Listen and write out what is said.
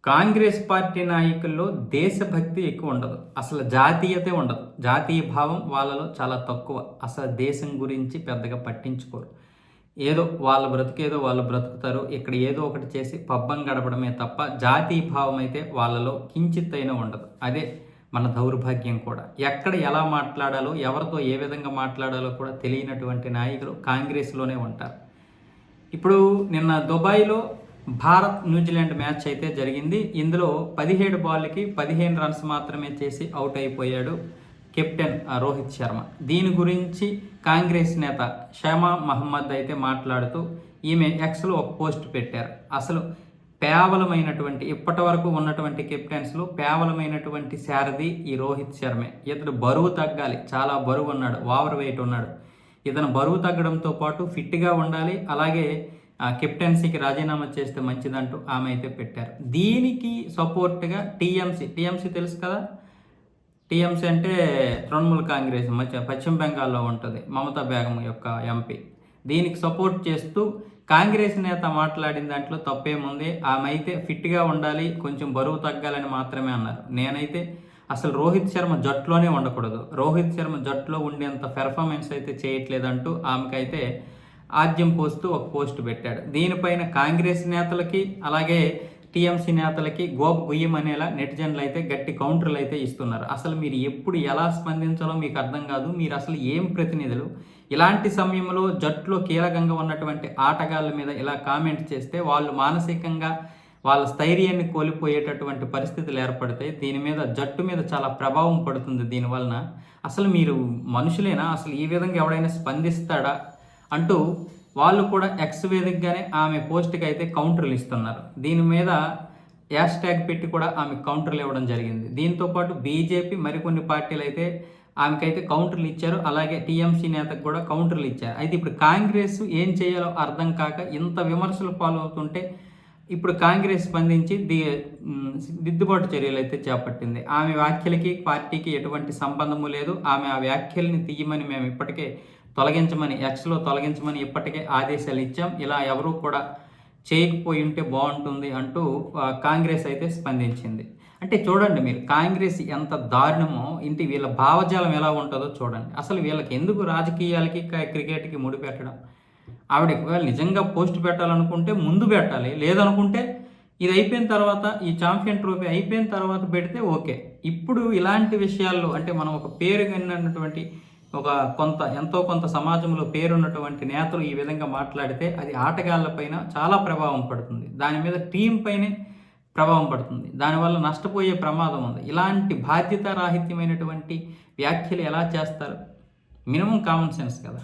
Congress party నాయకుల్లో దేశభక్తి ఎక్కువ ఉండదు. అసలు జాతీయతే ఉండదు. జాతీయ భావం వాళ్ళలో చాలా తక్కువ. అసలు దేశం గురించి పెద్దగా పట్టించుకోరు. ఏదో వాళ్ళ బ్రతుకేదో వాళ్ళు బ్రతుకుతారు. ఇక్కడ ఏదో ఒకటి చేసి పబ్బం గడపడమే తప్ప జాతీయ భావం అయితే వాళ్ళలో కించిత్తైనా ఉండదు. అదే మన దౌర్భాగ్యం కూడా. ఎక్కడ ఎలా మాట్లాడాలో, ఎవరితో ఏ విధంగా మాట్లాడాలో కూడా తెలియనటువంటి నాయకులు కాంగ్రెస్లోనే ఉంటారు. ఇప్పుడు నిన్న దుబాయ్లో భారత్ న్యూజిలాండ్ మ్యాచ్ అయితే జరిగింది. ఇందులో 17 బాల్కి 15 రన్స్ మాత్రమే చేసి అవుట్ అయిపోయాడు కెప్టెన్ రోహిత్ శర్మ. దీని గురించి కాంగ్రెస్ నేత షమా మహమ్మద్ అయితే మాట్లాడుతూ ఈమె ఎక్స్లో ఒక పోస్ట్ పెట్టారు. అసలు పేవలమైనటువంటి ఇప్పటి వరకు ఉన్నటువంటి కెప్టెన్స్లో పేవలమైనటువంటి సారథి ఈ రోహిత్ శర్మే. ఇతడు బరువు తగ్గాలి, చాలా బరువు ఉన్నాడు, ఓవర్ వెయిట్ ఉన్నాడు. ఇతను బరువు తగ్గడంతో పాటు ఫిట్గా ఉండాలి, అలాగే కెప్టెన్సీకి రాజీనామా చేస్తే మంచిదంటూ ఆమె అయితే పెట్టారు. దీనికి సపోర్ట్గా టీఎంసీ తెలుసు కదా. టీఎంసీ అంటే తృణమూల్ కాంగ్రెస్ పశ్చిమ బెంగాల్లో ఉంటుంది, మమతా బేగం యొక్క ఎంపీ. దీనికి సపోర్ట్ చేస్తూ కాంగ్రెస్ నేత మాట్లాడిన దాంట్లో తప్పేముంది. ఆమె అయితే ఫిట్గా ఉండాలి, కొంచెం బరువు తగ్గాలని మాత్రమే అన్నారు. నేనైతే అసలు రోహిత్ శర్మ జట్టులోనే ఉండకూడదు, రోహిత్ శర్మ జట్టులో ఉండేంత పెర్ఫార్మెన్స్ అయితే చేయట్లేదంటూ ఆమెకైతే ఆద్యం పోస్తూ ఒక పోస్ట్ పెట్టాడు. దీనిపైన కాంగ్రెస్ నేతలకి అలాగే టీఎంసీ నేతలకి గోప గుయ్యమనేలా నెటిజన్లు అయితే గట్టి కౌంటర్లు అయితే ఇస్తున్నారు. అసలు మీరు ఎప్పుడు ఎలా స్పందించాలో మీకు అర్థం కాదు. మీరు అసలు ఏం ప్రతినిధులు? ఇలాంటి సమయంలో జట్టులో కీలకంగా ఉన్నటువంటి ఆటగాళ్ళ మీద ఇలా కామెంట్ చేస్తే వాళ్ళు మానసికంగా వాళ్ళ స్థైర్యాన్ని కోల్పోయేటటువంటి పరిస్థితులు ఏర్పడతాయి. దీని మీద జట్టు మీద చాలా ప్రభావం పడుతుంది. దీనివలన అసలు మీరు మనుషులేనా? అసలు ఈ విధంగా ఎవడైనా స్పందిస్తాడా అంటూ వాళ్ళు కూడా ఎక్స్ వేదికగానే ఆమె పోస్ట్కి అయితే కౌంటర్లు ఇస్తున్నారు. దీని మీద హ్యాష్ ట్యాగ్ పెట్టి కూడా ఆమె కౌంటర్లు ఇవ్వడం జరిగింది. దీంతోపాటు బీజేపీ మరికొన్ని పార్టీలు అయితే ఆమెకైతే కౌంటర్లు ఇచ్చారు, అలాగే టీఎంసీ నేతకు కూడా కౌంటర్లు ఇచ్చారు. అయితే ఇప్పుడు కాంగ్రెస్ ఏం చేయాలో అర్థం కాక ఇంత విమర్శలు పాలవుతుంటే ఇప్పుడు కాంగ్రెస్ స్పందించి దిద్దుబాటు చర్యలు అయితే చేపట్టింది. ఆమె వ్యాఖ్యలకి పార్టీకి ఎటువంటి సంబంధము లేదు. ఆమె ఆ వ్యాఖ్యల్ని తీయమని మేము ఇప్పటికే ఎక్స్లో తొలగించమని ఇప్పటికే ఆదేశాలు ఇచ్చాం. ఇలా ఎవరూ కూడా చేయకపోయి ఉంటే బాగుంటుంది అంటూ కాంగ్రెస్ అయితే స్పందించింది. అంటే చూడండి మీరు, కాంగ్రెస్ ఎంత దారుణమో, ఇంటి వీళ్ళ భావజాలం ఎలా ఉంటుందో చూడండి. అసలు వీళ్ళకి ఎందుకు రాజకీయాలకి క్రికెట్కి ముడిపెట్టడం? ఆవిడ ఒకవేళ నిజంగా పోస్ట్ పెట్టాలనుకుంటే ముందు పెట్టాలి, లేదనుకుంటే ఇది అయిపోయిన తర్వాత, ఈ ఛాంపియన్ ట్రోఫీ అయిపోయిన తర్వాత పెడితే ఓకే. ఇప్పుడు ఇలాంటి విషయాల్లో అంటే మనం ఒక పేరు కన్నటువంటి ఎంతో కొంత సమాజంలో పేరున్నటువంటి నేతలు ఈ విధంగా మాట్లాడితే అది ఆటగాళ్ళపైన చాలా ప్రభావం పడుతుంది. దాని మీద టీం పైనే ప్రభావం పడుతుంది. దానివల్ల నష్టపోయే ప్రమాదం ఉంది. ఇలాంటి బాధ్యతారాహిత్యమైనటువంటి వ్యాఖ్యలు ఎలా చేస్తారు? మినిమం కామన్ సెన్స్ కదా.